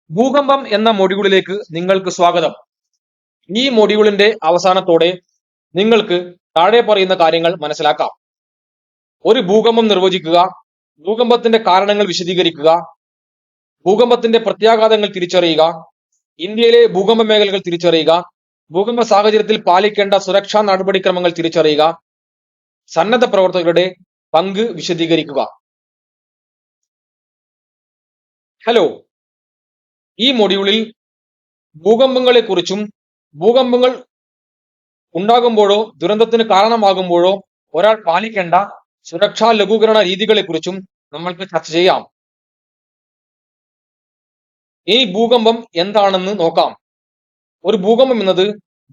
ഭൂകമ്പം എന്ന മൊഡ്യൂളിലേക്ക് നിങ്ങൾക്ക് സ്വാഗതം. ഈ മൊഡ്യൂളിന്റെ അവസാനത്തോടെ നിങ്ങൾക്ക് താഴെ പറയുന്ന കാര്യങ്ങൾ മനസ്സിലാക്കാം. ഒരു ഭൂകമ്പം നിർവചിക്കുക, ഭൂകമ്പത്തിന്റെ കാരണങ്ങൾ വിശദീകരിക്കുക, ഭൂകമ്പത്തിന്റെ പ്രത്യാഘാതങ്ങൾ തിരിച്ചറിയുക, ഇന്ത്യയിലെ ഭൂകമ്പ മേഖലകൾ തിരിച്ചറിയുക, ഭൂകമ്പ സാഹചര്യത്തിൽ പാലിക്കേണ്ട സുരക്ഷാ നടപടിക്രമങ്ങൾ തിരിച്ചറിയുക, സന്നദ്ധ പ്രവർത്തകരുടെ പങ്ക് വിശദീകരിക്കുക. ഹലോ, ഈ മൊഡ്യൂളിൽ ഭൂകമ്പങ്ങളെ കുറിച്ചും ഭൂകമ്പങ്ങൾ ഉണ്ടാകുമ്പോഴോ ദുരന്തത്തിന് കാരണമാകുമ്പോഴോ ഒരാൾ പാലിക്കേണ്ട സുരക്ഷാ ലഘൂകരണ രീതികളെ കുറിച്ചും നമ്മൾക്ക് ചർച്ച ചെയ്യാം. ഈ ഭൂകമ്പം എന്താണെന്ന് നോക്കാം. ഒരു ഭൂകമ്പം എന്നത്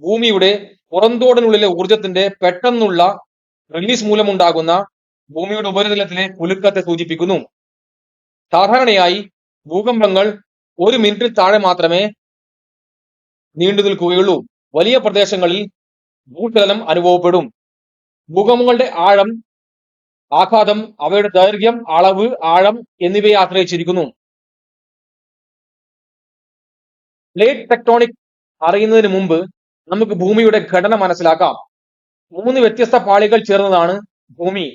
ഭൂമിയുടെ പുറന്തോടിനുള്ളിലെ ഊർജത്തിന്റെ പെട്ടെന്നുള്ള റിലീസ് മൂലമുണ്ടാകുന്ന ഭൂമിയുടെ ഉപരിതലത്തിലെ കുലുക്കത്തെ സൂചിപ്പിക്കുന്നു. സാധാരണയായി ഭൂകമ്പങ്ങൾ 1 മിനിറ്റിൽ താഴെ മാത്രമേ നീണ്ടു നിൽക്കുകയുള്ളൂ. വലിയ പ്രദേശങ്ങളിൽ ഭൂചലനം അനുഭവപ്പെടും. ഭൂകമ്പങ്ങളുടെ ആഴം, ആഘാതം, അവയുടെ ദൈർഘ്യം, അളവ്, ആഴം എന്നിവയെ ആശ്രയിച്ചിരിക്കുന്നു. പ്ലേറ്റ് ടെക്ടോണിക് അറിയുന്നതിന് മുമ്പ് നമുക്ക് ഭൂമിയുടെ ഘടന മനസ്സിലാക്കാം. 3 വ്യത്യസ്ത പാളികൾ ചേർന്നതാണ് ഭൂമി.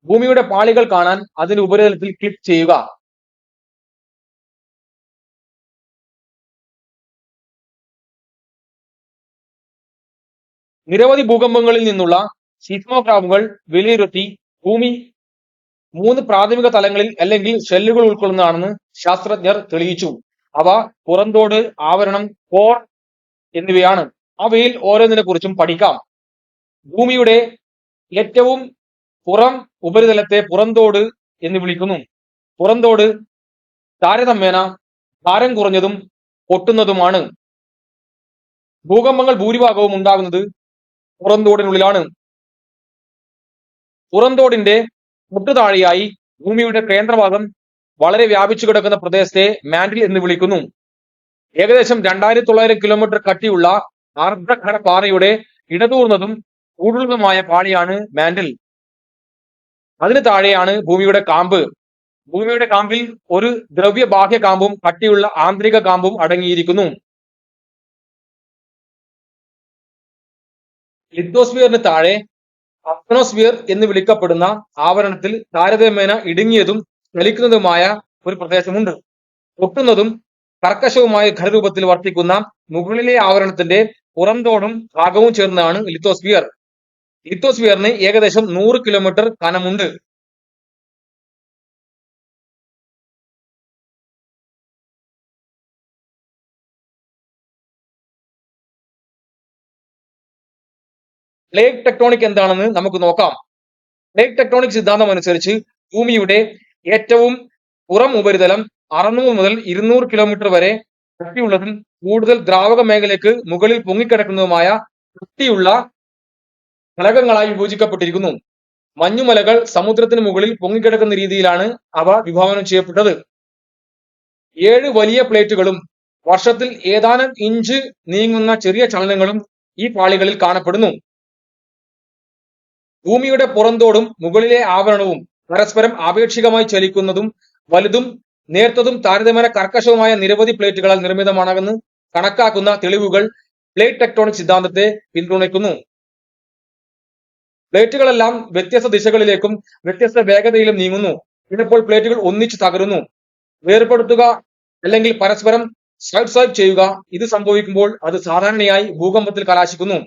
ഭൂമിയുടെ പാളികൾ കാണാൻ അതിന്റെ ഉപരിതലത്തിൽ ക്ലിക്ക് ചെയ്യുക. നിരവധി ഭൂകമ്പങ്ങളിൽ നിന്നുള്ള സീസ്മോഗ്രാഫുകൾ വിലയിരുത്തി ഭൂമി 3 പ്രാഥമിക തലങ്ങളിൽ അല്ലെങ്കിൽ ഷെല്ലുകൾ ഉൾക്കൊള്ളുന്നതാണെന്ന് ശാസ്ത്രജ്ഞർ തെളിയിച്ചു. അവ പുറന്തോട്, ആവരണം, കോർ എന്നിവയാണ്. അവയിൽ ഓരോന്നിനെ കുറിച്ചും പഠിക്കാം. ഭൂമിയുടെ ഏറ്റവും പുറം ഉപരിതലത്തെ പുറന്തോട് എന്ന് വിളിക്കുന്നു. പുറന്തോട് താരതമ്യേന ഭാരം കുറഞ്ഞതും പൊട്ടുന്നതുമാണ്. ഭൂകമ്പങ്ങൾ ഭൂരിഭാഗവും ഉണ്ടാകുന്നത് പുറന്തോടിനുള്ളിലാണ്. പുറന്തോടിന്റെ തൊട്ടുതാഴെയായി ഭൂമിയുടെ കേന്ദ്രഭാഗം വളരെ വ്യാപിച്ചു കിടക്കുന്ന പ്രദേശത്തെ മാന്റിൽ എന്ന് വിളിക്കുന്നു. ഏകദേശം 2900 കിലോമീറ്റർ കട്ടിയുള്ള അർദ്ധഘട പാറയുടെ ഇടതൂർന്നതും കൂടുതലുമായ പാളിയാണ് മാന്റിൽ. അതിന് താഴെയാണ് ഭൂമിയുടെ കാമ്പ്. ഭൂമിയുടെ കാമ്പിൽ ഒരു ദ്രവ്യ ബാഹ്യ കാമ്പും കട്ടിയുള്ള ആന്തരിക കാമ്പും അടങ്ങിയിരിക്കുന്നു. ലിത്തോസ്ഫിയറിന് താഴെ അസ്തനോസ്ഫിയർ എന്ന് വിളിക്കപ്പെടുന്ന ആവരണത്തിൽ താരതമ്യേന ഇടുങ്ങിയതും ചലിക്കുന്നതുമായ ഒരു പ്രദേശമുണ്ട്. പൊട്ടുന്നതും കർക്കശവുമായ ഖരരൂപത്തിൽ വർത്തിക്കുന്ന മുകളിലെ ആവരണത്തിന്റെ പുറന്തോടും ഭാഗവും ചേർന്നതാണ് ലിത്തോസ്ഫിയർ. ലിത്തോസ്ഫിയറിന് ഏകദേശം 100 കിലോമീറ്റർ കനമുണ്ട്. പ്ലേറ്റ് ടെക്ടോണിക് എന്താണെന്ന് നമുക്ക് നോക്കാം. പ്ലേറ്റ് ടെക്ടോണിക് സിദ്ധാന്തം അനുസരിച്ച് ഭൂമിയുടെ ഏറ്റവും പുറം ഉപരിതലം 600 മുതൽ 200 കിലോമീറ്റർ വരെ കട്ടിയുള്ളതും കൂടുതൽ ദ്രാവക മേഖലയ്ക്ക് മുകളിൽ പൊങ്ങിക്കിടക്കുന്നതുമായ കട്ടിയുള്ള ഫലകങ്ങളായി വിഭജിക്കപ്പെട്ടിരിക്കുന്നു. മഞ്ഞുമലകൾ സമുദ്രത്തിന് മുകളിൽ പൊങ്ങിക്കിടക്കുന്ന രീതിയിലാണ് അവ വിഭാവനം ചെയ്യപ്പെട്ടത്. 7 വലിയ പ്ലേറ്റുകളും വർഷത്തിൽ ഏതാനും ഇഞ്ച് നീങ്ങുന്ന ചെറിയ ചലനങ്ങളും ഈ പാളികളിൽ കാണപ്പെടുന്നു. ഭൂമിയുടെ പുറന്തോടും മുകളിലെ ആവരണവും പരസ്പരം ആപേക്ഷികമായി ചലിക്കുന്നതും വലുതും നേർത്തതും താരതമ്യേന കർക്കശവുമായ നിരവധി പ്ലേറ്റുകളാൽ നിർമ്മിതമാണെന്ന് കണക്കാക്കുന്ന തെളിവുകൾ പ്ലേറ്റ് ടെക്ടോണിക് സിദ്ധാന്തത്തെ പിന്തുണയ്ക്കുന്നു. പ്ലേറ്റുകളെല്ലാം വ്യത്യസ്ത ദിശകളിലേക്കും വ്യത്യസ്ത വേഗതയിലും നീങ്ങുന്നു. ചിലപ്പോൾ പ്ലേറ്റുകൾ ഒന്നിച്ചു തകരുന്നു. വേർപെടുത്തുക അല്ലെങ്കിൽ പരസ്പരം സൈഡ് സ്വൈപ്പ് ചെയ്യുക. ഇത് സംഭവിക്കുമ്പോൾ അത് സാധാരണയായി ഭൂകമ്പത്തിൽ കലാശിക്കുന്നു.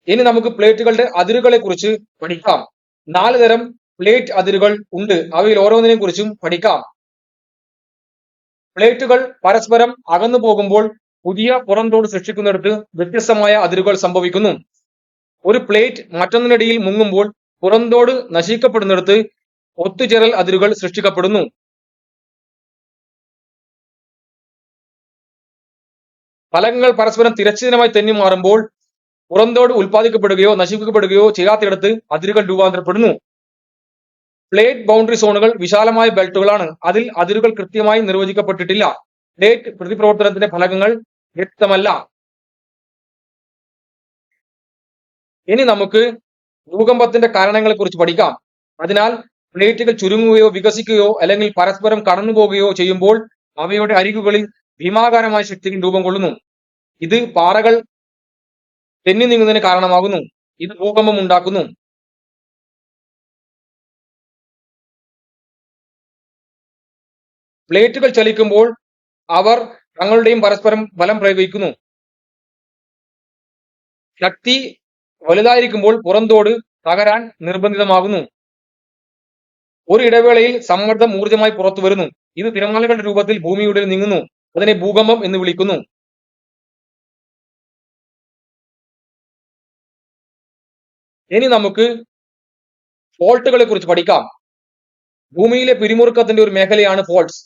ഇനി നമുക്ക് പ്ലേറ്റുകളുടെ അതിരുകളെ കുറിച്ച് പഠിക്കാം. 4 തരം പ്ലേറ്റ് അതിരുകൾ ഉണ്ട്. അവയിൽ ഓരോന്നിനെ കുറിച്ചും പഠിക്കാം. പ്ലേറ്റുകൾ പരസ്പരം അകന്നു പോകുമ്പോൾ പുതിയ പുറന്തോട് സൃഷ്ടിക്കുന്നിടത്ത് വ്യത്യസ്തമായ അതിരുകൾ സംഭവിക്കുന്നു. ഒരു പ്ലേറ്റ് മറ്റൊന്നിനിടയിൽ മുങ്ങുമ്പോൾ പുറന്തോട് നശിക്കപ്പെടുന്നിടത്ത് ഒത്തുചേരൽ അതിരുകൾ സൃഷ്ടിക്കപ്പെടുന്നു. ഫലകങ്ങൾ പരസ്പരം തിരശ്ചീനമായി തെന്നി മാറുമ്പോൾ പുറന്തോട് ഉൽപ്പാദിക്കപ്പെടുകയോ നശിപ്പിക്കപ്പെടുകയോ ചെയ്യാത്തിടത്ത് അതിരുകൾ രൂപാന്തരപ്പെടുന്നു. പ്ലേറ്റ് ബൗണ്ടറി സോണുകൾ വിശാലമായ ബെൽറ്റുകളാണ്. അതിൽ അതിരുകൾ കൃത്യമായി നിർവചിക്കപ്പെട്ടിട്ടില്ല. പ്ലേറ്റ് പ്രതിപ്രവർത്തനത്തിന്റെ ഫലകങ്ങൾ വ്യക്തമല്ല. ഇനി നമുക്ക് ഭൂകമ്പത്തിന്റെ കാരണങ്ങളെ കുറിച്ച് പഠിക്കാം. അതിനാൽ പ്ലേറ്റുകൾ ചുരുങ്ങുകയോ വികസിക്കുകയോ അല്ലെങ്കിൽ പരസ്പരം കടന്നുപോകുകയോ ചെയ്യുമ്പോൾ അവയുടെ അരികുകളിൽ ഭീമാകാരമായ ശക്തികൾ രൂപം കൊള്ളുന്നു. ഇത് പാറകൾ തെന്നി നീങ്ങുന്നതിന് കാരണമാകുന്നു. ഇത് ഭൂകമ്പം ഉണ്ടാക്കുന്നു. പ്ലേറ്റുകൾ ചലിക്കുമ്പോൾ അവർ തങ്ങളുടെയും പരസ്പരം ബലം പ്രയോഗിക്കുന്നു. ശക്തി വലുതായിരിക്കുമ്പോൾ പുറന്തോട് തകരാൻ നിർബന്ധിതമാകുന്നു. ഒരു ഇടവേളയിൽ സമ്മർദ്ദം ഊർജ്ജമായി പുറത്തു വരുന്നു. ഇത് തിരമാലകളുടെ രൂപത്തിൽ ഭൂമിയുടെ നീങ്ങുന്നു. അതിനെ ഭൂകമ്പം എന്ന് വിളിക്കുന്നു. ഇനി നമുക്ക് ഫോൾട്ടുകളെ കുറിച്ച് പഠിക്കാം. ഭൂമിയിലെ പിരിമുറുക്കത്തിന്റെ ഒരു മേഖലയാണ് ഫോൾട്ട്സ്.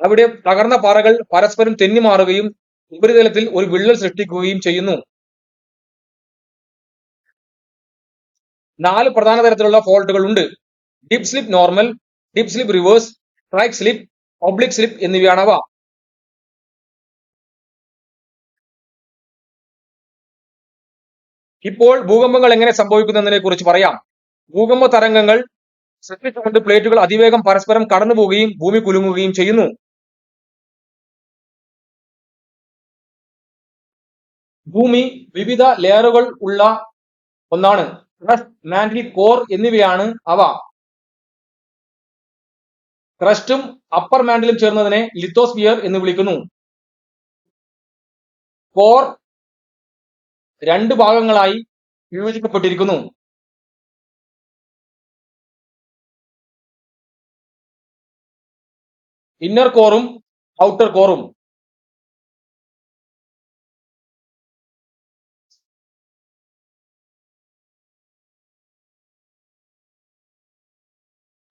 അവിടെ തകർന്ന പാറകൾ പരസ്പരം തെന്നിമാറുകയും ഉപരിതലത്തിൽ ഒരു വിള്ളൽ സൃഷ്ടിക്കുകയും ചെയ്യുന്നു. 4 പ്രധാന തരത്തിലുള്ള ഫോൾട്ടുകൾ ഉണ്ട്. Dip slip normal, dip slip reverse, strike slip, oblique slip എന്നിവയാണവ. ഇപ്പോൾ ഭൂകമ്പങ്ങൾ എങ്ങനെ സംഭവിക്കുന്നു എന്നതിനെ കുറിച്ച് പറയാം. ഭൂകമ്പ തരംഗങ്ങൾ സൃഷ്ടിച്ചുകൊണ്ട് പ്ലേറ്റുകൾ അതിവേഗം പരസ്പരം കടന്നു പോവുകയും ഭൂമി കുലുങ്ങുകയും ചെയ്യുന്നു. ഭൂമി വിവിധ ലെയറുകൾ ഉള്ള ഒന്നാണ്. ക്രസ്റ്റ്, മാന്റിൽ, കോർ എന്നിവയാണ് അവ. ക്രസ്റ്റും അപ്പർ മാന്റിലും ചേർന്നതിനെ ലിത്തോസ്ഫിയർ എന്ന് വിളിക്കുന്നു. കോർ 2 ഭാഗങ്ങളായി വിഭജിക്കപ്പെട്ടിരിക്കുന്നു. ഇന്നർ കോറും ഔട്ടർ കോറും.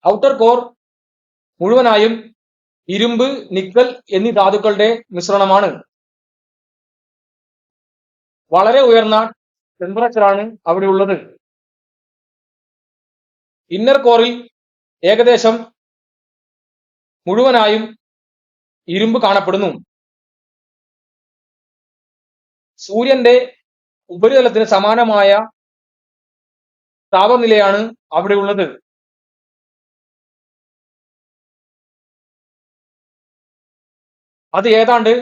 ഔട്ടർ കോർ മുഴുവനായും ഇരുമ്പ്, നിക്കൽ എന്നീ ധാതുക്കളുടെ മിശ്രണമാണ്. വളരെ ഉയർന്ന ടെമ്പറേച്ചറാണ് അവിടെ ഉള്ളത്. ഇന്നർ കോറിൽ ഏകദേശം മുഴുവനായും ഇരുമ്പ് കാണപ്പെടുന്നു. സൂര്യന്റെ ഉപരിതലത്തിന് സമാനമായ താപനിലയാണ് അവിടെ ഉള്ളത്. അത് ഏതാണ്ട്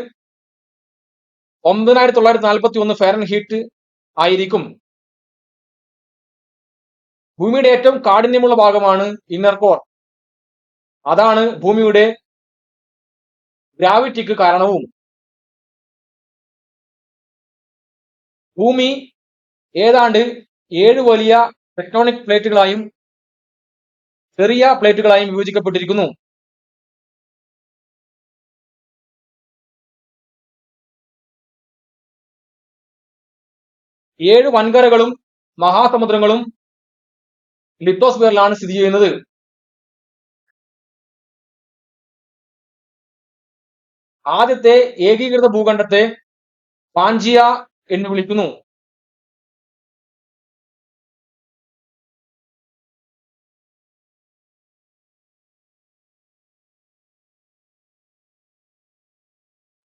9941 ഫാരൻഹീറ്റ് ആയിരിക്കും. ഭൂമിയുടെ ഏറ്റവും കാഠിന്യമുള്ള ഭാഗമാണ് ഇന്നർ കോർ. അതാണ് ഭൂമിയുടെ ഗ്രാവിറ്റിക്ക് കാരണവും. ഭൂമി ഏതാണ്ട് 7 വലിയ ടെക്ടോണിക് പ്ലേറ്റുകളായും ചെറിയ പ്ലേറ്റുകളായും വിഭജിക്കപ്പെട്ടിരിക്കുന്നു. ഏഴ് വൻകരകളും മഹാസമുദ്രങ്ങളും ലിത്തോസ്ഫിയറിലാണ് സ്ഥിതി ചെയ്യുന്നത്. ആദ്യത്തെ ഏകീകൃത ഭൂഖണ്ഡത്തെ പാൻജിയ എന്ന് വിളിക്കുന്നു.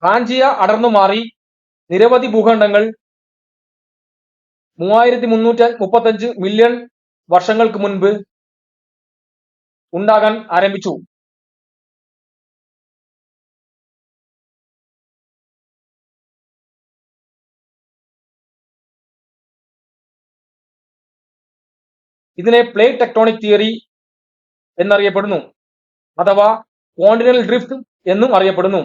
പാൻജിയ അടർന്നു മാറി നിരവധി ഭൂഖണ്ഡങ്ങൾ 3335 മില്യൺ വർഷങ്ങൾക്ക് മുൻപ് ഉണ്ടാകാൻ ആരംഭിച്ചു. ഇതിനെ പ്ലേറ്റ് ടെക്ടോണിക് തിയറി എന്നറിയപ്പെടുന്നു, അഥവാ കോണ്ടിനൽ ഡ്രിഫ്റ്റ് എന്നും അറിയപ്പെടുന്നു.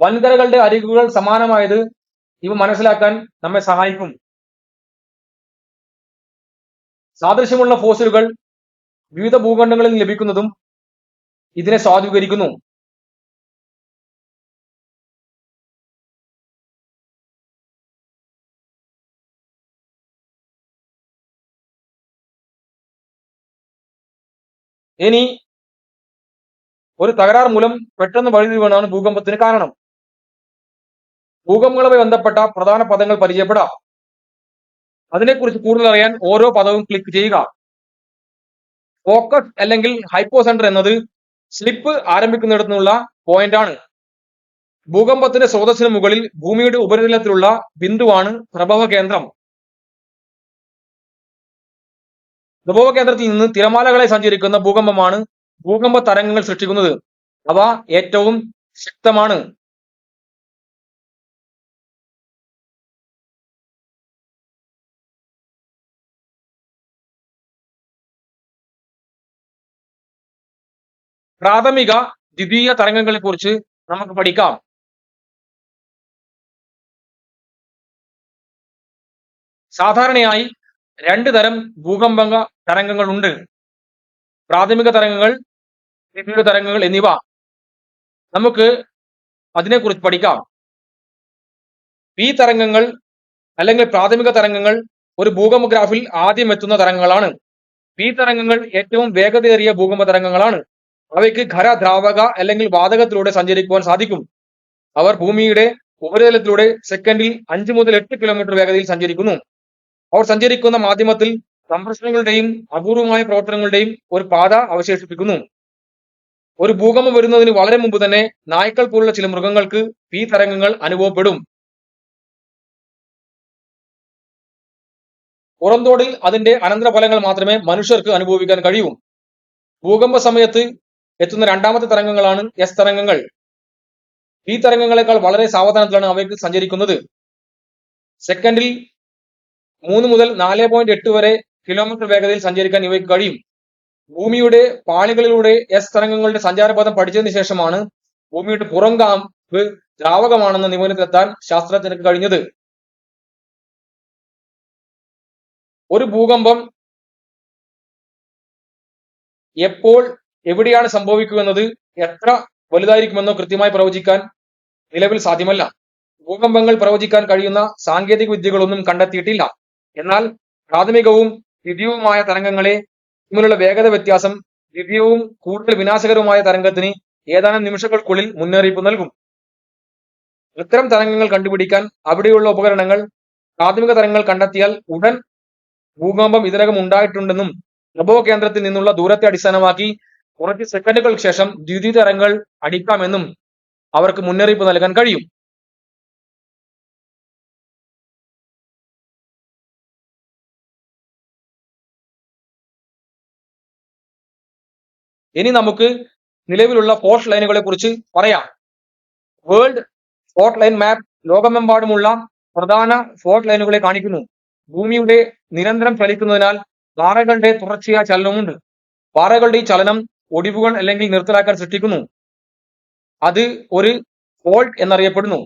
വൻകരകളുടെ അരികുകൾ സമാനമായത് ഇവ മനസ്സിലാക്കാൻ നമ്മെ സഹായിക്കും. സാദൃശ്യമുള്ള ഫോസിലുകൾ വിവിധ ഭൂഖണ്ഡങ്ങളിൽ ലഭിക്കുന്നതും ഇതിനെ സ്വാധീകരിക്കുന്നു. ഇനി ഒരു തകരാർ മൂലം പെട്ടെന്ന് വഴുതി വീണാണ് ഭൂകമ്പത്തിന് കാരണം. ഭൂകമ്പങ്ങളുമായി ബന്ധപ്പെട്ട പ്രധാന പദങ്ങൾ പരിചയപ്പെടാം. അതിനെക്കുറിച്ച് കൂടുതൽ അറിയാൻ ഓരോ പദവും ക്ലിക്ക് ചെയ്യുക. ഫോക്കസ് അല്ലെങ്കിൽ ഹൈപ്പോസെന്റർ എന്നത് സ്ലിപ്പ് ആരംഭിക്കുന്നിടത്തു നിന്നുള്ള പോയിന്റ് ആണ്. ഭൂകമ്പത്തിന്റെ സ്രോതസ്സിന് മുകളിൽ ഭൂമിയുടെ ഉപരിതലത്തിലുള്ള ബിന്ദുവാണ് പ്രഭവ കേന്ദ്രം. പ്രഭവ കേന്ദ്രത്തിൽ നിന്ന് തിരമാലകളെ സഞ്ചരിക്കുന്ന ഭൂകമ്പമാണ് ഭൂകമ്പ തരംഗങ്ങൾ സൃഷ്ടിക്കുന്നത്. അവ ഏറ്റവും ശക്തമാണ്. പ്രാഥമിക, ദ്വിതീയ തരംഗങ്ങളെ കുറിച്ച് നമുക്ക് പഠിക്കാം. സാധാരണയായി രണ്ട് തരം ഭൂകമ്പ തരംഗങ്ങൾ ഉണ്ട്. പ്രാഥമിക തരംഗങ്ങൾ, ദ്വിതീയ തരംഗങ്ങൾ എന്നിവ. നമുക്ക് അതിനെക്കുറിച്ച് പഠിക്കാം. ഈ തരംഗങ്ങൾ അല്ലെങ്കിൽ പ്രാഥമിക തരംഗങ്ങൾ ഒരു ഭൂകമ്പ ഗ്രാഫിൽ ആദ്യം എത്തുന്ന തരംഗങ്ങളാണ്. ഈ തരംഗങ്ങൾ ഏറ്റവും വേഗതയേറിയ ഭൂകമ്പ തരംഗങ്ങളാണ്. അവയ്ക്ക് ഖര, ദ്രാവക അല്ലെങ്കിൽ വാതകത്തിലൂടെ സഞ്ചരിക്കുവാൻ സാധിക്കും. അവർ ഭൂമിയുടെ ഉപരിതലത്തിലൂടെ സെക്കൻഡിൽ 5 മുതൽ 8 കിലോമീറ്റർ വേഗതയിൽ സഞ്ചരിക്കുന്നു. അവർ സഞ്ചരിക്കുന്ന മാധ്യമത്തിൽ സംരക്ഷണങ്ങളുടെയും അപൂർവമായ പ്രവർത്തനങ്ങളുടെയും ഒരു പാത അവശേഷിപ്പിക്കുന്നു. ഒരു ഭൂകമ്പം വരുന്നതിന് വളരെ മുമ്പ് തന്നെ നായ്ക്കൾ പോലുള്ള ചില മൃഗങ്ങൾക്ക് ഈ തരംഗങ്ങൾ അനുഭവപ്പെടും. പുറന്തോടിൽ അതിന്റെ അനന്തരഫലങ്ങൾ മാത്രമേ മനുഷ്യർക്ക് അനുഭവിക്കാൻ കഴിയൂ. ഭൂകമ്പ സമയത്ത് എത്തുന്ന രണ്ടാമത്തെ തരംഗങ്ങളാണ് എസ് തരംഗങ്ങൾ. ഈ തരംഗങ്ങളെക്കാൾ വളരെ സാവധാനത്തിലാണ് അവയ്ക്ക് സഞ്ചരിക്കുന്നത്. സെക്കൻഡിൽ 3 മുതൽ 4.8 വരെ കിലോമീറ്റർ വേഗതയിൽ സഞ്ചരിക്കാൻ ഇവയ്ക്ക് കഴിയും. ഭൂമിയുടെ പാളികളിലൂടെ എസ് തരംഗങ്ങളുടെ സഞ്ചാരപഥം പഠിച്ചതിന് ശേഷമാണ് ഭൂമിയുടെ പുറംകാമ്പ് ദ്രാവകമാണെന്ന നിഗമനത്തിലെത്താൻ ശാസ്ത്രജ്ഞർക്ക് കഴിഞ്ഞത്. ഒരു ഭൂകമ്പം എപ്പോൾ എവിടെയാണ് സംഭവിക്കുമെന്നത് എത്ര വലുതായിരിക്കുമെന്നോ കൃത്യമായി പ്രവചിക്കാൻ നിലവിൽ സാധ്യമല്ല. ഭൂകമ്പങ്ങൾ പ്രവചിക്കാൻ കഴിയുന്ന സാങ്കേതിക വിദ്യകളൊന്നും കണ്ടെത്തിയിട്ടില്ല. എന്നാൽ പ്രാഥമികവും ദ്വിതീയവുമായ തരംഗങ്ങളെ തമ്മിലുള്ള വേഗത വ്യത്യാസം ദ്വിതീയവും കൂടുതൽ വിനാശകരവുമായ തരംഗത്തിന് ഏതാനും നിമിഷങ്ങൾക്കുള്ളിൽ മുന്നറിയിപ്പ് നൽകും. ഇത്തരം തരംഗങ്ങൾ കണ്ടുപിടിക്കാൻ അവിടെയുള്ള ഉപകരണങ്ങൾ പ്രാഥമിക തരംഗങ്ങൾ കണ്ടെത്തിയാൽ ഉടൻ ഭൂകമ്പം ഇതിനകം ഉണ്ടായിട്ടുണ്ടെന്നും പ്രഭവ കേന്ദ്രത്തിൽ നിന്നുള്ള ദൂരത്തെ അടിസ്ഥാനമാക്കി കുറച്ച് സെക്കൻഡുകൾക്ക് ശേഷം ദ്വിതീയ തരംഗങ്ങൾ അടിക്കാമെന്നും അവർക്ക് മുന്നറിയിപ്പ് നൽകാൻ കഴിയും. ഇനി നമുക്ക് നിലവിലുള്ള ഫോൾട്ട് ലൈനുകളെ കുറിച്ച് പറയാം. വേൾഡ് ഫോൾട്ട് ലൈൻ മാപ്പ് ലോകമെമ്പാടുമുള്ള പ്രധാന ഫോൾട്ട് ലൈനുകളെ കാണിക്കുന്നു. ഭൂമിയുടെ നിരന്തരം ചലിക്കുന്നതിനാൽ പാറകളുടെ തുടർച്ചയായ ചലനമുണ്ട്. പാറകളുടെ ഈ ചലനം ഒടിവുകൾ അല്ലെങ്കിൽ നിർത്തലാക്കാൻ സൃഷ്ടിക്കുന്നു. അത് ഒരു ഫോൾട്ട് എന്നറിയപ്പെടുന്നു.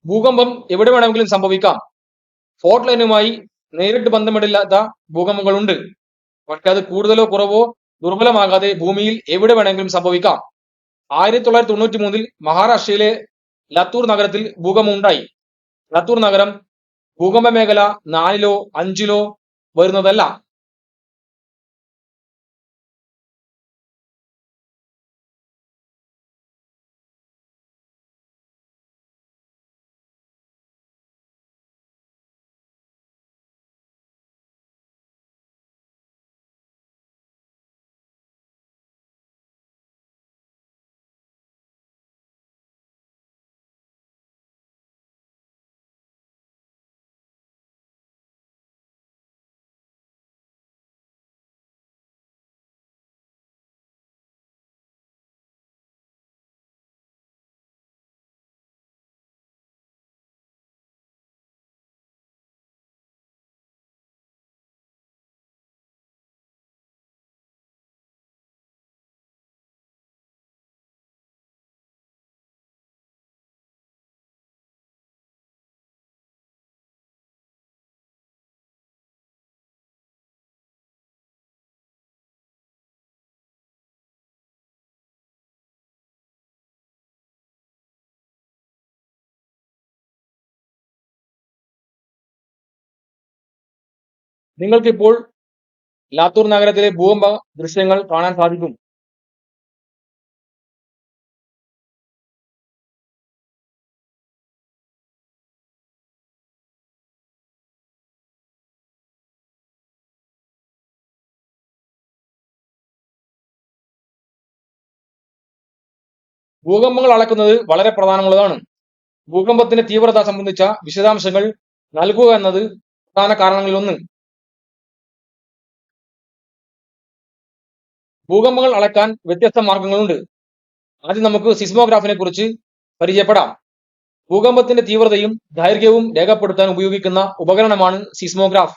ഭൂകമ്പം എവിടെ വേണമെങ്കിലും സംഭവിക്കാം. ഫോൾട്ട് ലൈനുമായി നേരിട്ട് ബന്ധമില്ലാത്ത ഭൂകമ്പങ്ങളുണ്ട്. പക്ഷെ അത് കൂടുതലോ കുറവോ ദുർബലമാകാതെ ഭൂമിയിൽ എവിടെ വേണമെങ്കിലും സംഭവിക്കാം. 1993 മഹാരാഷ്ട്രയിലെ ലത്തൂർ നഗരത്തിൽ ഭൂകമ്പം ഉണ്ടായി. ലത്തൂർ നഗരം ഭൂകമ്പ മേഖല 4ലോ 5ലോ വരുന്നതല്ല. നിങ്ങൾക്കിപ്പോൾ ലാത്തൂർ നഗരത്തിലെ ഭൂകമ്പ ദൃശ്യങ്ങൾ കാണാൻ സാധിക്കും. ഭൂകമ്പങ്ങൾ അളക്കുന്നത് വളരെ പ്രധാനമുള്ളതാണ്. ഭൂകമ്പത്തിന്റെ തീവ്രത സംബന്ധിച്ച വിശദാംശങ്ങൾ നൽകുക എന്നത് പ്രധാന കാരണങ്ങളിലൊന്ന്. ഭൂകമ്പങ്ങൾ അളക്കാൻ വ്യത്യസ്ത മാർഗങ്ങളുണ്ട്. ആദ്യം നമുക്ക് സിസ്മോഗ്രാഫിനെ കുറിച്ച് പരിചയപ്പെടാം. ഭൂകമ്പത്തിന്റെ തീവ്രതയും ദൈർഘ്യവും രേഖപ്പെടുത്താൻ ഉപയോഗിക്കുന്ന ഉപകരണമാണ് സിസ്മോഗ്രാഫ്.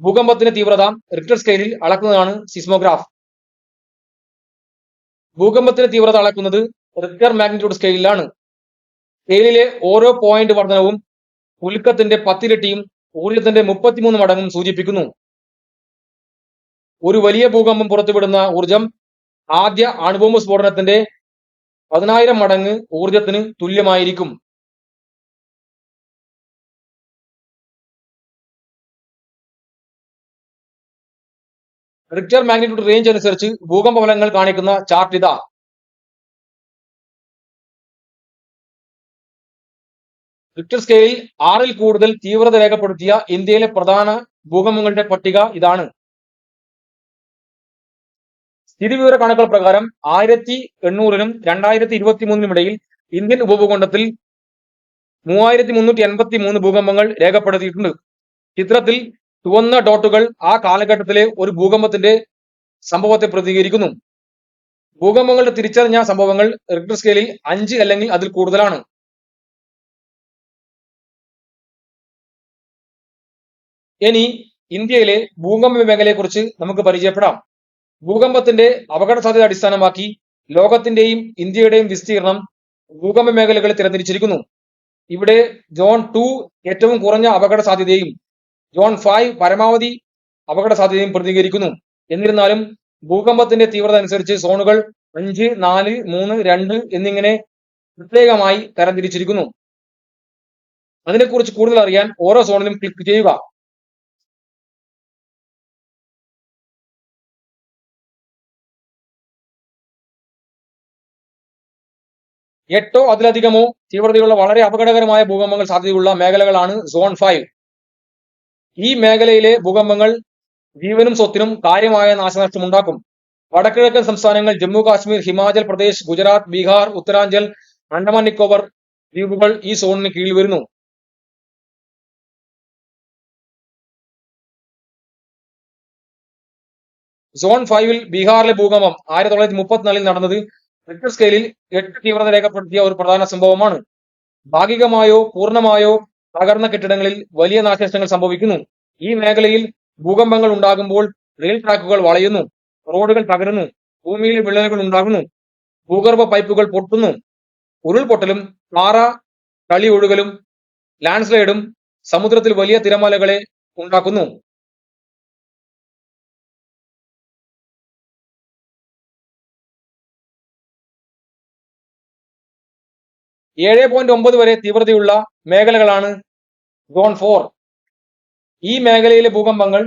ഭൂകമ്പത്തിന്റെ തീവ്രത റിക്ടർ സ്കെയിലിൽ അളക്കുന്നതാണ് സിസ്മോഗ്രാഫ്. ഭൂകമ്പത്തിന്റെ തീവ്രത അളക്കുന്നത് റിക്ടർ മാഗ്നിറ്റ്യൂഡ് സ്കെയിലിലാണ്. സ്കെയിലിലെ ഓരോ പോയിന്റ് വർധനവും ഉൽക്കത്തിന്റെ 10 ഇരട്ടിയും ഊർജത്തിന്റെ 33 മടങ്ങും സൂചിപ്പിക്കുന്നു. ഒരു വലിയ ഭൂകമ്പം പുറത്തുവിടുന്ന ഊർജം ആദ്യ അണുബോംബ് സ്ഫോടനത്തിന്റെ 10,000 മടങ്ങ് ഊർജത്തിന് തുല്യമായിരിക്കും. റിക്ടർ മാഗ്നിറ്റ്യൂഡ് റേഞ്ച് അനുസരിച്ച് ഭൂകമ്പ ഫലങ്ങൾ കാണിക്കുന്ന ചാർട്ട് ഇതാ. റിക്ടർ സ്കെയിലിൽ 6-ൽ കൂടുതൽ തീവ്രത രേഖപ്പെടുത്തിയ ഇന്ത്യയിലെ പ്രധാന ഭൂകമ്പങ്ങളുടെ പട്ടിക ഇതാണ്. സ്ഥിതിവിവര കണക്കുകൾ പ്രകാരം 1800-നും 2023-നും ഇടയിൽ ഇന്ത്യൻ ഉപഭൂഖണ്ഡത്തിൽ 3383 ഭൂകമ്പങ്ങൾ രേഖപ്പെടുത്തിയിട്ടുണ്ട്. ചിത്രത്തിൽ ചുവന്ന ഡോട്ടുകൾ ആ കാലഘട്ടത്തിലെ ഒരു ഭൂകമ്പത്തിന്റെ സംഭവത്തെ പ്രതിനിധീകരിക്കുന്നു. ഭൂകമ്പങ്ങളുടെ തിരിച്ചറിഞ്ഞ സംഭവങ്ങൾ റിക്ടർ സ്കെയിലിൽ 5 അല്ലെങ്കിൽ അതിൽ കൂടുതലാണ്. ഇനി ഇന്ത്യയിലെ ഭൂകമ്പ മേഖലയെക്കുറിച്ച് നമുക്ക് പരിചയപ്പെടാം. ഭൂകമ്പത്തിന്റെ അപകട സാധ്യത അടിസ്ഥാനമാക്കി ലോകത്തിന്റെയും ഇന്ത്യയുടെയും വിസ്തീർണം ഭൂകമ്പ മേഖലകളെ തിരഞ്ഞെടുത്തിരിക്കുന്നു. ഇവിടെ സോൺ 2 ഏറ്റവും കുറഞ്ഞ അപകട സാധ്യതയും സോൺ 5 പരമാവധി അപകട സാധ്യതയും പ്രതിനിധീകരിക്കുന്നു. എന്നിരുന്നാലും ഭൂകമ്പത്തിന്റെ തീവ്രത അനുസരിച്ച് സോണുകൾ 5, 4, 3, 2 എന്നിങ്ങനെ പ്രത്യേകമായി തരംതിരിച്ചിരിക്കുന്നു. അതിനെക്കുറിച്ച് കൂടുതൽ അറിയാൻ ഓരോ സോണിലും ക്ലിക്ക് ചെയ്യുക. എട്ടോ അതിലധികമോ തീവ്രതയുള്ള വളരെ അപകടകരമായ ഭൂകമ്പങ്ങൾ സാധ്യതയുള്ള മേഖലകളാണ് സോൺ 5. ഈ മേഖലയിലെ ഭൂകമ്പങ്ങൾ ജീവനും സ്വത്തിനും കാര്യമായ നാശനഷ്ടം ഉണ്ടാക്കും. വടക്കിഴക്കൻ സംസ്ഥാനങ്ങൾ ജമ്മു കാശ്മീർ, ഹിമാചൽ പ്രദേശ്, ഗുജറാത്ത്, ബീഹാർ, ഉത്തരാഞ്ചൽ, ആൻഡമാൻ നിക്കോബർ ദ്വീപുകൾ ഈ സോണിന് കീഴിൽ വരുന്നു. സോൺ 5-ൽ ബീഹാറിലെ ഭൂകമ്പം 1934-ൽ നടന്നത് റിക്ടർ സ്കെയിലിൽ 8 തീവ്രത രേഖപ്പെടുത്തിയ ഒരു പ്രധാന സംഭവമാണ്. ഭാഗികമായോ പൂർണ്ണമായോ തകർന്ന കെട്ടിടങ്ങളിൽ വലിയ നാശനഷ്ടങ്ങൾ സംഭവിക്കുന്നു. ഈ മേഖലയിൽ ഭൂകമ്പങ്ങൾ ഉണ്ടാകുമ്പോൾ റെയിൽ ട്രാക്കുകൾ വളയുന്നു, റോഡുകൾ തകരുന്നു, ഭൂമിയിൽ വിള്ളലുകൾ ഉണ്ടാകുന്നു, ഭൂഗർഭ പൈപ്പുകൾ പൊട്ടുന്നു. ഉരുൾപൊട്ടലും പാറ കളി ഒഴുകലും ലാൻഡ്സ്ലൈഡും സമുദ്രത്തിൽ വലിയ തിരമാലകളെ ഉണ്ടാക്കുന്നു. ഏഴ് 7.9 വരെ തീവ്രതയുള്ള മേഖലകളാണ് സോൺ 4. ഈ മേഖലയിലെ ഭൂകമ്പങ്ങൾ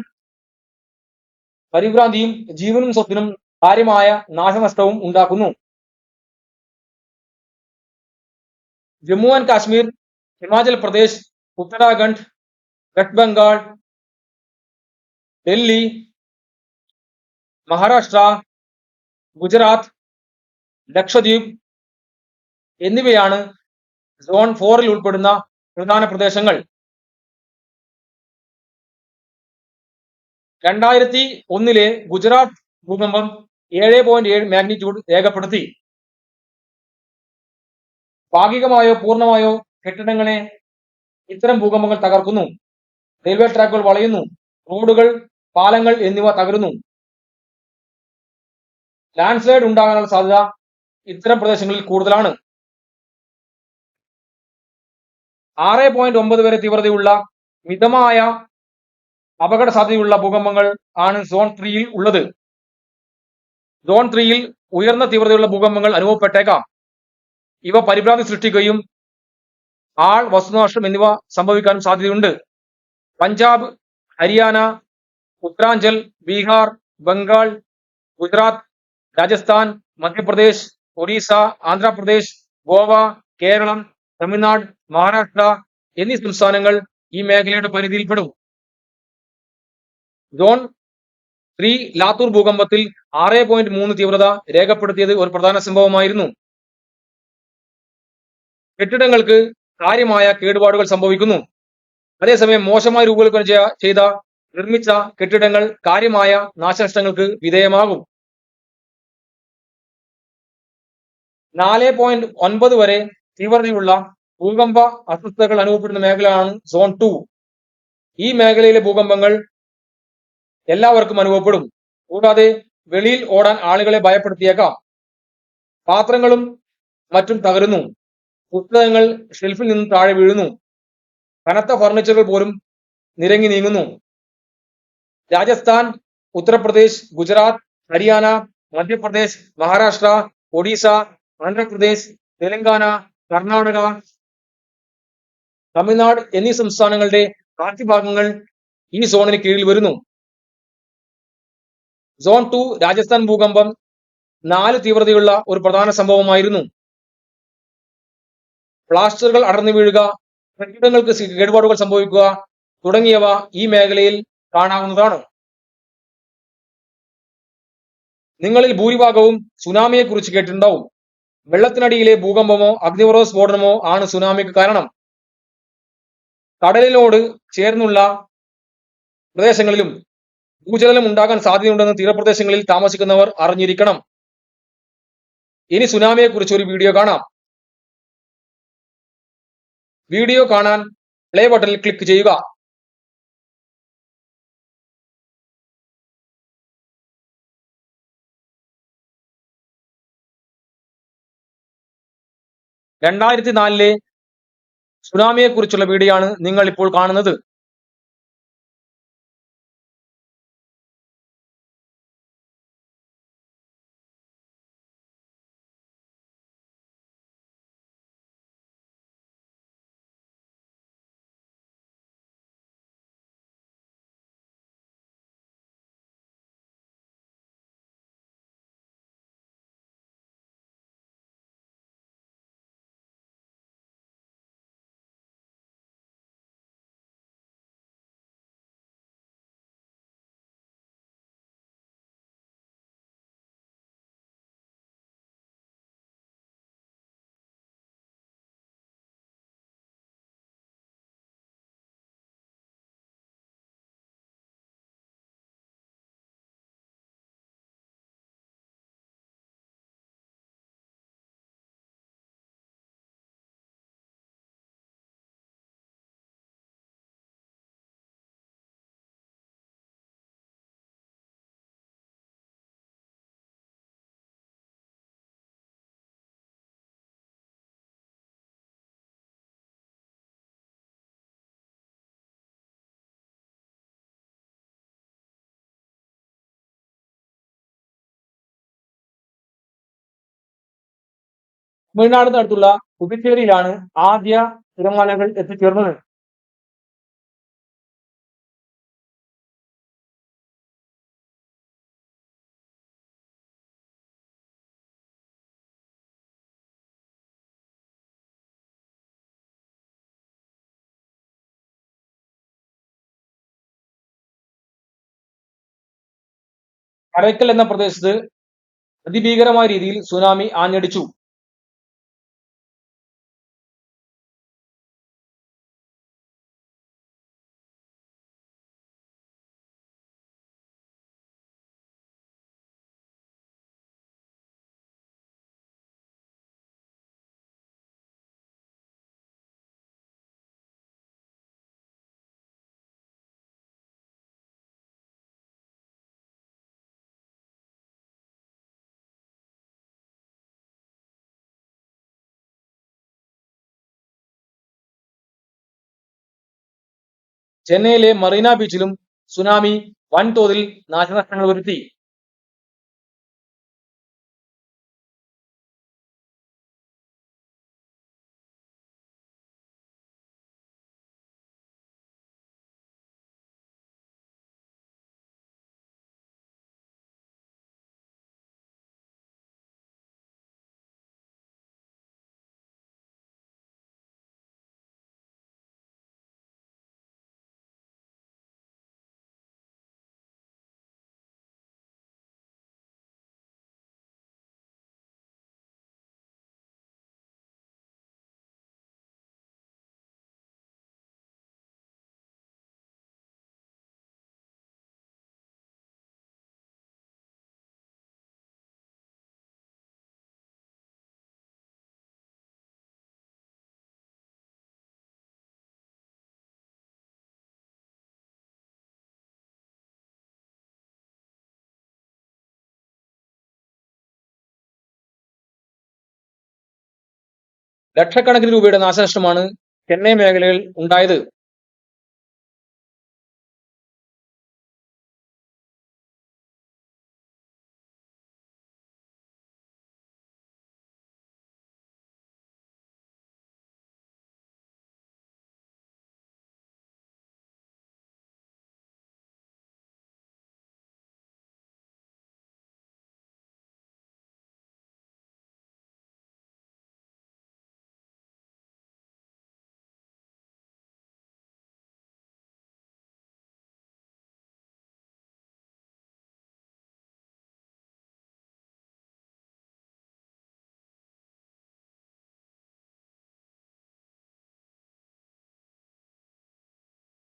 പരിഭ്രാന്തിയും ജീവനും സ്വത്തിനും കാര്യമായ നാശനഷ്ടവും ഉണ്ടാക്കുന്നു. ജമ്മു ആൻഡ് കാശ്മീർ, ഹിമാചൽ പ്രദേശ്, ഉത്തരാഖണ്ഡ്, വെസ്റ്റ് ബംഗാൾ, ഡൽഹി, മഹാരാഷ്ട്ര, ഗുജറാത്ത്, ലക്ഷദ്വീപ് എന്നിവയാണ് സോൺ 4-ൽ ഉൾപ്പെടുന്ന പ്രധാന പ്രദേശങ്ങൾ. 2001-ലെ ഗുജറാത്ത് ഭൂകമ്പം 7.7 മാഗ്നിറ്റ്യൂഡ് രേഖപ്പെടുത്തി. ഭാഗികമായോ പൂർണ്ണമായോ കെട്ടിടങ്ങളെ ഇത്തരം ഭൂകമ്പങ്ങൾ തകർക്കുന്നു. റെയിൽവേ ട്രാക്കുകൾ വളയുന്നു, റോഡുകൾ, പാലങ്ങൾ എന്നിവ തകരുന്നു. ലാൻഡ്സ്ലൈഡ് ഉണ്ടാകാനുള്ള സാധ്യത ഇത്തരം പ്രദേശങ്ങളിൽ കൂടുതലാണ്. 6.9 വരെ തീവ്രതയുള്ള മിതമായ അപകട സാധ്യതയുള്ള ഭൂകമ്പങ്ങൾ ആണ് സോൺ 3-ൽ ഉള്ളത്. സോൺ 3-ൽ ഉയർന്ന തീവ്രതയുള്ള ഭൂകമ്പങ്ങൾ അനുഭവപ്പെട്ടേക്കാം. ഇവ പരിഭ്രാന്തി സൃഷ്ടിക്കുകയും ആൾ, വസ്തുനാശം എന്നിവ സംഭവിക്കാനും സാധ്യതയുണ്ട്. പഞ്ചാബ്, ഹരിയാന, ഉത്തരാഞ്ചൽ, ബീഹാർ, ബംഗാൾ, ഗുജറാത്ത്, രാജസ്ഥാൻ, മധ്യപ്രദേശ്, ഒറീസ, ആന്ധ്രാപ്രദേശ്, ഗോവ, കേരളം, തമിഴ്നാട്, മഹാരാഷ്ട്ര എന്നീ സംസ്ഥാനങ്ങൾ ഈ മേഖലയുടെ പരിധിയിൽപ്പെടും. സോൺ 3 ലാത്തൂർ ഭൂകമ്പത്തിൽ 6.3 തീവ്രത രേഖപ്പെടുത്തിയത് ഒരു പ്രധാന സംഭവമായിരുന്നു. കെട്ടിടങ്ങൾക്ക് കാര്യമായ കേടുപാടുകൾ സംഭവിക്കുന്നു. അതേസമയം മോശമായി രൂപകൽപ്പന ചെയ്ത നിർമ്മിച്ച കെട്ടിടങ്ങൾ കാര്യമായ നാശനഷ്ടങ്ങൾക്ക് വിധേയമാകും. 4.9 വരെ തീവ്രതയുള്ള ഭൂകമ്പ അസ്വസ്ഥതകൾ അനുഭവപ്പെടുന്ന മേഖലയാണ് സോൺ 2. ഈ മേഖലയിലെ ഭൂകമ്പങ്ങൾ എല്ലാവർക്കും അനുഭവപ്പെടും. കൂടാതെ വെളിയിൽ ഓടാൻ ആളുകളെ ഭയപ്പെടുത്തിയേക്കാം. പാത്രങ്ങളും മറ്റും തകരുന്നു. പുസ്തകങ്ങൾ ഷെൽഫിൽ നിന്ന് താഴെ വീഴുന്നു. കനത്ത ഫർണിച്ചറുകൾ പോലും നിരങ്ങി നീങ്ങുന്നു. രാജസ്ഥാൻ, ഉത്തർപ്രദേശ്, ഗുജറാത്ത്, ഹരിയാന, മധ്യപ്രദേശ്, മഹാരാഷ്ട്ര, ഒഡീസ, ആന്ധ്രാപ്രദേശ്, തെലങ്കാന, കർണാടക, തമിഴ്നാട് എന്നീ സംസ്ഥാനങ്ങളുടെ ബാക്കി ഭാഗങ്ങൾ ഈ സോണിന് കീഴിൽ വരുന്നു. സോൺ 2 രാജസ്ഥാൻ ഭൂകമ്പം 4 തീവ്രതയുള്ള ഒരു പ്രധാന സംഭവമായിരുന്നു. പ്ലാസ്റ്ററുകൾ അടർന്നു വീഴുക, കെട്ടിടങ്ങൾക്ക് കേടുപാടുകൾ സംഭവിക്കുക തുടങ്ങിയവ ഈ മേഖലയിൽ കാണാവുന്നതാണ്. നിങ്ങളിൽ ഭൂരിഭാഗവും സുനാമിയെ കുറിച്ച് കേട്ടിട്ടുണ്ടാവും. വെള്ളത്തിനടിയിലെ ഭൂകമ്പമോ അഗ്നിപർവ്വത സ്ഫോടനമോ ആണ് സുനാമിക്ക് കാരണം. കടലിനോട് ചേർന്നുള്ള പ്രദേശങ്ങളിലും ഭൂചലനം ഉണ്ടാകാൻ സാധ്യതയുണ്ടെന്ന് തീരപ്രദേശങ്ങളിൽ താമസിക്കുന്നവർ അറിഞ്ഞിരിക്കണം. ഇനി സുനാമിയെ കുറിച്ച് ഒരു വീഡിയോ കാണാം. വീഡിയോ കാണാൻ പ്ലേ ബട്ടണിൽ ക്ലിക്ക് ചെയ്യുക. ലെ സുനാമിയെ കുറിച്ചുള്ള വീഡിയോ ആണ് നിങ്ങൾ ഇപ്പോൾ കാണുന്നത്. തമിഴ്നാടിനടുത്തുള്ള പുതുച്ചേരിയിലാണ് ആദ്യ തിരമാലകൾ എത്തിച്ചേർന്നത്. കരയ്ക്കൽ എന്ന പ്രദേശത്ത് അതിഭീകരമായ രീതിയിൽ സുനാമി ആഞ്ഞടിച്ചു. ചെന്നൈയിലെ മറീന ബീച്ചിലും സുനാമി വൻതോതിൽ നാശനഷ്ടങ്ങൾ വരുത്തി. ലക്ഷക്കണക്കിന് രൂപയുടെ നാശനഷ്ടമാണ് ചെന്നൈ മേഖലയിൽ ഉണ്ടായത്.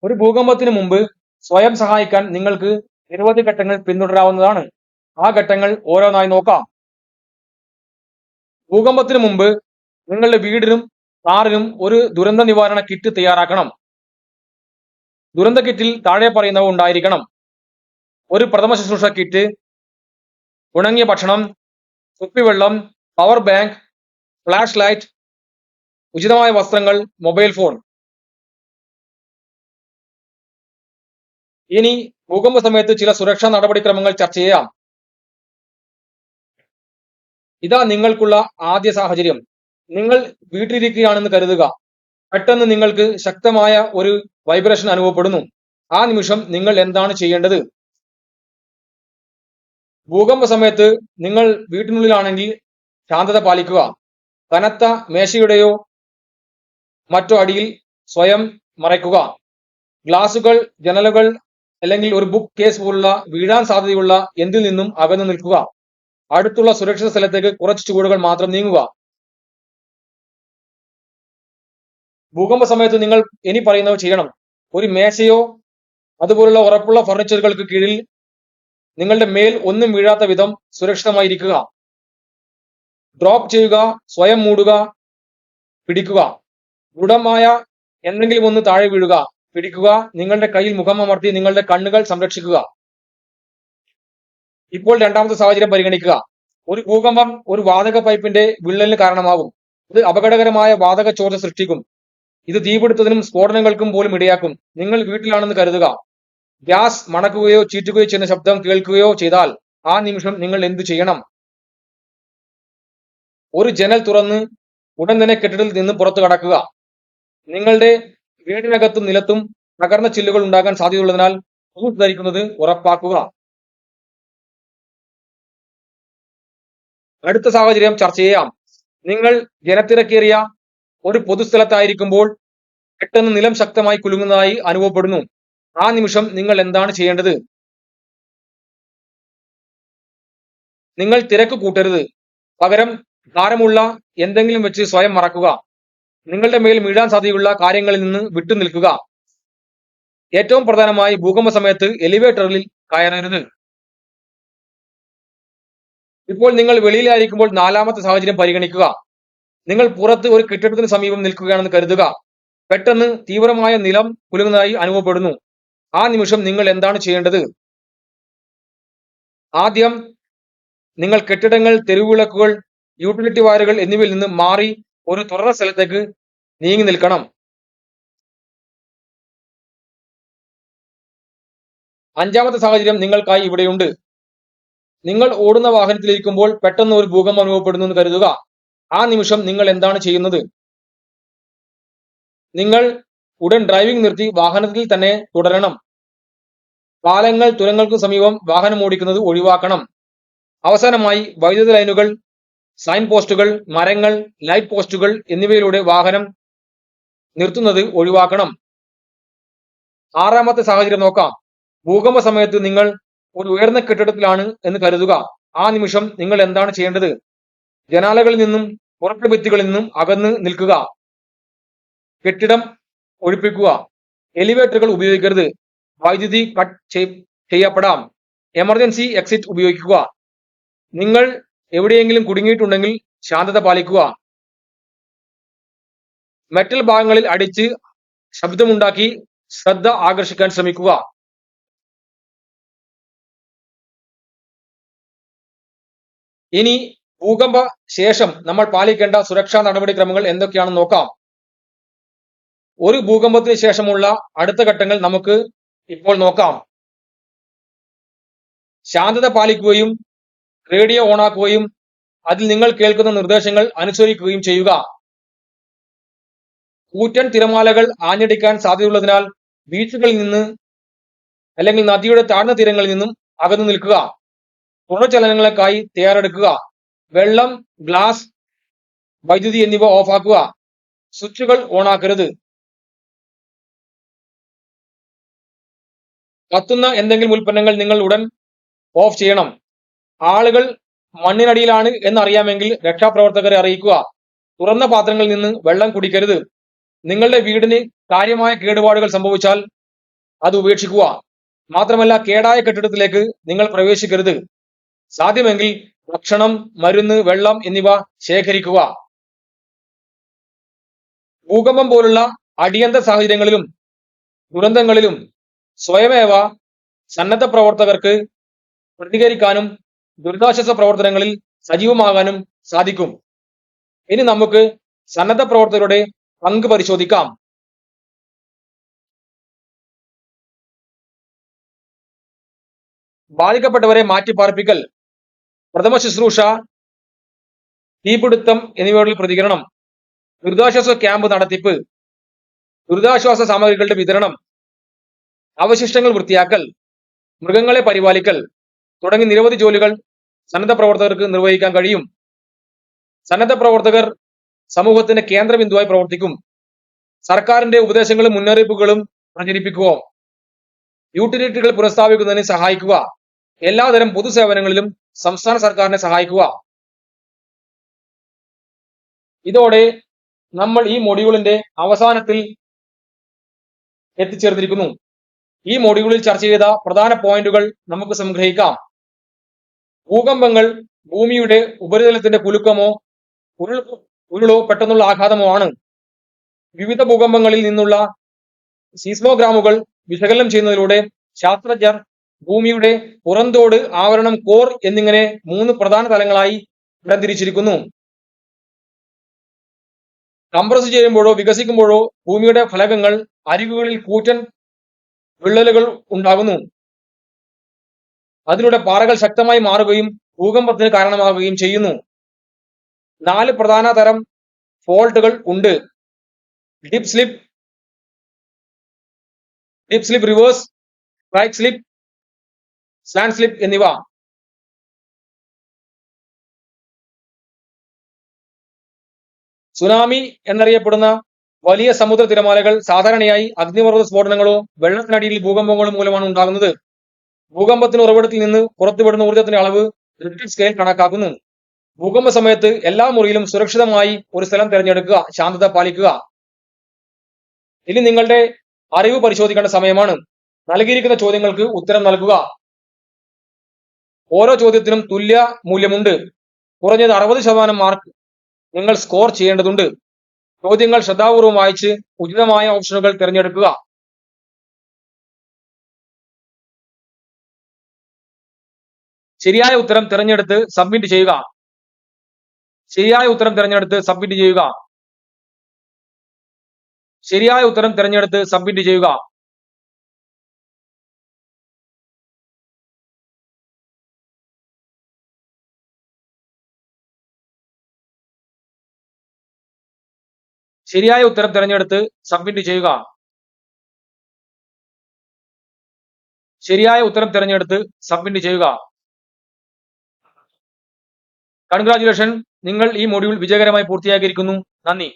ഒരു ഭൂകമ്പത്തിന് മുമ്പ് സ്വയം സഹായിക്കാൻ നിങ്ങൾക്ക് നിരവധി ഘട്ടങ്ങൾ പിന്തുടരാവുന്നതാണ്. ആ ഘട്ടങ്ങൾ ഓരോന്നായി നോക്കാം. ഭൂകമ്പത്തിന് മുമ്പ് നിങ്ങളുടെ വീടിനും കാറിനും ഒരു ദുരന്ത നിവാരണ കിറ്റ് തയ്യാറാക്കണം. ദുരന്ത കിറ്റിൽ താഴെ പറയുന്നവ ഉണ്ടായിരിക്കണം: ഒരു പ്രഥമ ശുശ്രൂഷ കിറ്റ്, ഉണങ്ങിയ ഭക്ഷണം, കുപ്പിവെള്ളം, പവർ ബാങ്ക്, ഫ്ലാഷ് ലൈറ്റ്, ഉചിതമായ വസ്ത്രങ്ങൾ, മൊബൈൽ ഫോൺ. ഇനി ഭൂകമ്പ സമയത്ത് ചില സുരക്ഷാ നടപടിക്രമങ്ങൾ ചർച്ച ചെയ്യാം. ഇതാ നിങ്ങൾക്കുള്ള ആദ്യ സാഹചര്യം. നിങ്ങൾ വീട്ടിലിരിക്കുകയാണെന്ന് കരുതുക. പെട്ടെന്ന് നിങ്ങൾക്ക് ശക്തമായ ഒരു വൈബ്രേഷൻ അനുഭവപ്പെടുന്നു. ആ നിമിഷം നിങ്ങൾ എന്താണ് ചെയ്യേണ്ടത്? ഭൂകമ്പ സമയത്ത് നിങ്ങൾ വീട്ടിനുള്ളിലാണെങ്കിൽ ശാന്തത പാലിക്കുക. കനത്ത മേശയുടെയോ മറ്റോ അടിയിൽ സ്വയം മറയ്ക്കുക. ഗ്ലാസുകൾ, ജനലുകൾ അല്ലെങ്കിൽ ഒരു ബുക്ക് കേസ് പോലുള്ള വീഴാൻ സാധ്യതയുള്ള എന്തിൽ നിന്നും അകന്നു നിൽക്കുക. അടുത്തുള്ള സുരക്ഷിത സ്ഥലത്തേക്ക് കുറച്ച് ചുവടുകൾ മാത്രം നീങ്ങുക. ഭൂകമ്പ സമയത്ത് നിങ്ങൾ ഇനി പറയുന്നവ ചെയ്യണം: ഒരു മേശയോ അതുപോലുള്ള ഉറപ്പുള്ള ഫർണിച്ചറുകൾക്ക് കീഴിൽ നിങ്ങളുടെ മേൽ ഒന്നും വീഴാത്ത വിധം സുരക്ഷിതമായിരിക്കുക. ഡ്രോപ്പ് ചെയ്യുക, സ്വയം മൂടുക, പിടിക്കുക. ദൃഢമായ എന്തെങ്കിലും ഒന്ന് താഴെ വീഴുക, പിടിക്കുക. നിങ്ങളുടെ കയ്യിൽ മുഖം അമർത്തി നിങ്ങളുടെ കണ്ണുകൾ സംരക്ഷിക്കുക. ഇപ്പോൾ രണ്ടാമത്തെ സാഹചര്യം പരിഗണിക്കുക. ഒരു ഭൂകമ്പം ഒരു വാതക പൈപ്പിന്റെ വിള്ളലിന് കാരണമാകും. ഇത് അപകടകരമായ വാതക ചോർച്ച സൃഷ്ടിക്കും. ഇത് തീപിടുത്തത്തിനും സ്ഫോടനങ്ങൾക്കും പോലും ഇടയാക്കും. നിങ്ങൾ വീട്ടിലാണെന്ന് കരുതുക. ഗ്യാസ് മണക്കുകയോ ചീറ്റുകയോ ചെയ്യുന്ന ശബ്ദം കേൾക്കുകയോ ചെയ്താൽ ആ നിമിഷം നിങ്ങൾ എന്തു ചെയ്യണം? ഒരു ജനൽ തുറന്ന് ഉടൻ തന്നെ കെട്ടിടത്തിൽ നിന്ന് പുറത്തു കടക്കുക. നിങ്ങളുടെ വീടിനകത്തും നിലത്തും തകർന്ന ചില്ലുകൾ ഉണ്ടാകാൻ സാധ്യതയുള്ളതിനാൽ ബൂട്ട് ധരിക്കുന്നത് ഉറപ്പാക്കുക. അടുത്ത സാഹചര്യം ചർച്ച ചെയ്യാം. നിങ്ങൾ ജനത്തിരക്കേറിയ ഒരു പൊതുസ്ഥലത്തായിരിക്കുമ്പോൾ പെട്ടെന്ന് നിലം ശക്തമായി കുലുങ്ങുന്നതായി അനുഭവപ്പെടുന്നു. ആ നിമിഷം നിങ്ങൾ എന്താണ് ചെയ്യേണ്ടത്? നിങ്ങൾ തിരക്ക് കൂട്ടരുത്. പകരം ഭാരമുള്ള എന്തെങ്കിലും വെച്ച് സ്വയം മറക്കുക. നിങ്ങളുടെ മേൽ വീഴാൻ സാധ്യതയുള്ള കാര്യങ്ങളിൽ നിന്ന് വിട്ടുനിൽക്കുക. ഏറ്റവും പ്രധാനമായി ഭൂകമ്പ സമയത്ത് എലിവേറ്ററിൽ കയറരുത്. ഇപ്പോൾ നിങ്ങൾ വെളിയിലായിരിക്കുമ്പോൾ നാലാമത്തെ സാഹചര്യം പരിഗണിക്കുക. നിങ്ങൾ പുറത്ത് ഒരു കെട്ടിടത്തിന് സമീപം നിൽക്കുകയാണെന്ന് കരുതുക. പെട്ടെന്ന് തീവ്രമായ നിലം കുലുങ്ങുന്നതായി അനുഭവപ്പെടുന്നു. ആ നിമിഷം നിങ്ങൾ എന്താണ് ചെയ്യേണ്ടത്? ആദ്യം നിങ്ങൾ കെട്ടിടങ്ങൾ, തെരുവുവിളക്കുകൾ, യൂട്ടിലിറ്റി വയറുകൾ എന്നിവയിൽ നിന്ന് മാറി ഒരു തുറന്ന സ്ഥലത്തേക്ക് നീങ്ങി നിൽക്കണം. അഞ്ചാമത്തെ സാഹചര്യം നിങ്ങൾക്കായി ഇവിടെയുണ്ട്. നിങ്ങൾ ഓടുന്ന വാഹനത്തിലിരിക്കുമ്പോൾ പെട്ടെന്ന് ഒരു ഭൂകമ്പം അനുഭവപ്പെടുന്നു എന്ന് കരുതുക. ആ നിമിഷം നിങ്ങൾ എന്താണ് ചെയ്യുന്നത്? നിങ്ങൾ ഉടൻ ഡ്രൈവിംഗ് നിർത്തി വാഹനത്തിൽ തന്നെ തുടരണം. പാലങ്ങൾ, തുരങ്കൾക്ക് സമീപം വാഹനം ഓടിക്കുന്നത് ഒഴിവാക്കണം. അവസാനമായി വൈദ്യുത ലൈനുകൾ, സൈൻ പോസ്റ്റുകൾ, മരങ്ങൾ, ലൈറ്റ് പോസ്റ്റുകൾ എന്നിവയിലൂടെ വാഹനം നിർത്തുന്നത് ഒഴിവാക്കണം. ആറാമത്തെ സാഹചര്യം നോക്കാം. ഭൂകമ്പ സമയത്ത് നിങ്ങൾ ഒരു ഉയർന്ന കെട്ടിടത്തിലാണ് എന്ന് കരുതുക. ആ നിമിഷം നിങ്ങൾ എന്താണ് ചെയ്യേണ്ടത്? ജനാലകളിൽ നിന്നും പുറത്തെ ഭിത്തികളിൽ നിന്നും അകന്ന് നിൽക്കുക. കെട്ടിടം ഒഴിപ്പിക്കുക. എലിവേറ്ററുകൾ ഉപയോഗിക്കരുത്. വൈദ്യുതി കട്ട് ചെയ്യപ്പെടാം. എമർജൻസി എക്സിറ്റ് ഉപയോഗിക്കുക. നിങ്ങൾ എവിടെയെങ്കിലും കുടുങ്ങിയിട്ടുണ്ടെങ്കിൽ ശാന്തത പാലിക്കുക. മെറ്റൽ ഭാഗങ്ങളിൽ അടിച്ച് ശബ്ദമുണ്ടാക്കി ശ്രദ്ധ ആകർഷിക്കാൻ ശ്രമിക്കുക. ഇനി ഭൂകമ്പ ശേഷം നമ്മൾ പാലിക്കേണ്ട സുരക്ഷാ നടപടിക്രമങ്ങൾ എന്തൊക്കെയാണെന്ന് നോക്കാം. ഒരു ഭൂകമ്പത്തിന് ശേഷമുള്ള അടുത്ത ഘട്ടങ്ങൾ നമുക്ക് ഇപ്പോൾ നോക്കാം. ശാന്തത പാലിക്കുകയും റേഡിയോ ഓണാക്കുകയും അതിൽ നിങ്ങൾ കേൾക്കുന്ന നിർദ്ദേശങ്ങൾ അനുസരിക്കുകയും ചെയ്യുക. കൂറ്റൻ തിരമാലകൾ ആഞ്ഞടിക്കാൻ സാധ്യതയുള്ളതിനാൽ ബീച്ചുകളിൽ നിന്ന് അല്ലെങ്കിൽ നദിയുടെ താഴ്ന്ന തീരങ്ങളിൽ നിന്നും അകന്നു നിൽക്കുക. തുടർചലനങ്ങൾക്കായി തയ്യാറെടുക്കുക. വെള്ളം, ഗ്ലാസ്, വൈദ്യുതി എന്നിവ ഓഫാക്കുക. സ്വിച്ചുകൾ ഓണാക്കരുത്. കത്തുന്ന എന്തെങ്കിലും ഉൽപ്പന്നങ്ങൾ നിങ്ങൾ ഉടൻ ഓഫ് ചെയ്യണം. ആളുകൾ മണ്ണിനടിയിലാണ് എന്നറിയാമെങ്കിൽ രക്ഷാപ്രവർത്തകരെ അറിയിക്കുക. തുറന്ന പാത്രങ്ങളിൽ നിന്ന് വെള്ളം കുടിക്കരുത്. നിങ്ങളുടെ വീടിന് കാര്യമായ കേടുപാടുകൾ സംഭവിച്ചാൽ അത് ഉപേക്ഷിക്കുക. മാത്രമല്ല, കേടായ കെട്ടിടത്തിലേക്ക് നിങ്ങൾ പ്രവേശിക്കരുത്. സാധ്യമെങ്കിൽ ഭക്ഷണം, മരുന്ന്, വെള്ളം എന്നിവ ശേഖരിക്കുക. ഭൂകമ്പം പോലുള്ള അടിയന്തര സാഹചര്യങ്ങളിലും ദുരന്തങ്ങളിലും സ്വയമേവ സന്നദ്ധ പ്രവർത്തകർക്ക് പ്രതികരിക്കാനും ദുരിതാശ്വാസ പ്രവർത്തനങ്ങളിൽ സജീവമാകാനും സാധിക്കും. ഇനി നമുക്ക് സന്നദ്ധ പ്രവർത്തകരുടെ പങ്ക് പരിശോധിക്കാം. ബാധിക്കപ്പെട്ടവരെ മാറ്റിപ്പാർപ്പിക്കൽ, പ്രഥമ ശുശ്രൂഷ, തീപിടുത്തം എന്നിവയോടുള്ള പ്രതികരണം, ദുരിതാശ്വാസ ക്യാമ്പ് നടത്തിപ്പ്, ദുരിതാശ്വാസ സാമഗ്രികളുടെ വിതരണം, അവശിഷ്ടങ്ങൾ വൃത്തിയാക്കൽ, മൃഗങ്ങളെ പരിപാലിക്കൽ തുടങ്ങി നിരവധി ജോലികൾ സന്നദ്ധ പ്രവർത്തകർക്ക് നിർവഹിക്കാൻ കഴിയും. സന്നദ്ധ പ്രവർത്തകർ സമൂഹത്തിന്റെ കേന്ദ്ര ബിന്ദുവായി പ്രവർത്തിക്കും. സർക്കാരിന്റെ ഉപദേശങ്ങളും മുന്നറിയിപ്പുകളും പ്രചരിപ്പിക്കുക. യൂട്ടിലിറ്റികൾ പുനഃസ്ഥാപിക്കുന്നതിന് സഹായിക്കുക. എല്ലാതരം പൊതുസേവനങ്ങളിലും സംസ്ഥാന സർക്കാരിനെ സഹായിക്കുക. ഇതോടെ നമ്മൾ ഈ മൊഡ്യൂളിന്റെ അവസാനത്തിൽ എത്തിച്ചേർന്നിരിക്കുന്നു. ഈ മൊഡ്യൂളിൽ ചർച്ച ചെയ്ത പ്രധാന പോയിന്റുകൾ നമുക്ക് സംഗ്രഹിക്കാം. ഭൂകമ്പങ്ങൾ ഭൂമിയുടെ ഉപരിതലത്തിന്റെ കുലുക്കമോ ഉരുളോ പെട്ടെന്നുള്ള ആഘാതമോ ആണ്. വിവിധ ഭൂകമ്പങ്ങളിൽ നിന്നുള്ള സീസ്മോഗ്രാമുകൾ വിശകലനം ചെയ്യുന്നതിലൂടെ ശാസ്ത്രജ്ഞർ ഭൂമിയുടെ പുറന്തോട്, ആവരണം, കോർ എന്നിങ്ങനെ 3 പ്രധാന തലങ്ങളായി തരംതിരിച്ചിരിക്കുന്നു. കംപ്രസ് ചെയ്യുമ്പോഴോ വികസിക്കുമ്പോഴോ ഭൂമിയുടെ ഫലകങ്ങൾ അരികുകളിൽ കൂറ്റൻ വിള്ളലുകൾ ഉണ്ടാകുന്നു. അതിലൂടെ പാറകൾ ശക്തമായി മാറുകയും ഭൂകമ്പത്തിന് കാരണമാകുകയും ചെയ്യുന്നു. 4 പ്രധാന തരം ഫോൾട്ടുകൾ ഉണ്ട്. Dip slip, reverse, strike slip, slant slip എന്നിവ. സുനാമി എന്നറിയപ്പെടുന്ന വലിയ സമുദ്ര തിരമാലകൾ സാധാരണയായി അഗ്നിപർവ്വത സ്ഫോടനങ്ങളോ വെള്ളത്തിനടിയിൽ ഭൂകമ്പങ്ങളോ മൂലമാണ് ഉണ്ടാകുന്നത്. ഭൂകമ്പത്തിന് ഉറവിടത്തിൽ നിന്ന് പുറത്തുവിടുന്ന ഊർജ്ജത്തിന്റെ അളവ് റിക്ടർ സ്കെയിൽ കണക്കാക്കുന്നു. ഭൂകമ്പ സമയത്ത് എല്ലാ മുറിയിലും സുരക്ഷിതമായി ഒരു സ്ഥലം തിരഞ്ഞെടുക്കുക. ശാന്തത പാലിക്കുക. ഇനി നിങ്ങളുടെ അറിവ് പരിശോധിക്കേണ്ട സമയമാണ്. നൽകിയിരിക്കുന്ന ചോദ്യങ്ങൾക്ക് ഉത്തരം നൽകുക. ഓരോ ചോദ്യത്തിനും തുല്യ മൂല്യമുണ്ട്. കുറഞ്ഞത് 60% മാർക്ക് നിങ്ങൾ സ്കോർ ചെയ്യേണ്ടതുണ്ട്. ചോദ്യങ്ങൾ ശ്രദ്ധാപൂർവം വായിച്ച് ഉചിതമായ ഓപ്ഷനുകൾ തിരഞ്ഞെടുക്കുക. ശരിയായ ഉത്തരം തിരഞ്ഞെടുത്ത് സബ്മിറ്റ് ചെയ്യുക. ശരിയായ ഉത്തരം തിരഞ്ഞെടുത്ത് സബ്മിറ്റ് ചെയ്യുക. ശരിയായ ഉത്തരം തിരഞ്ഞെടുത്ത് സബ്മിറ്റ് ചെയ്യുക. ശരിയായ ഉത്തരം തിരഞ്ഞെടുത്ത് സബ്മിറ്റ് ചെയ്യുക. ശരിയായ ഉത്തരം തിരഞ്ഞെടുത്ത് സബ്മിറ്റ് ചെയ്യുക. കൺഗ്രാജുലേഷൻ, നിങ്ങൾ ഈ മൊഡ്യൂൾ വിജയകരമായി പൂർത്തിയാക്കിയിരിക്കുന്നു. നന്ദി.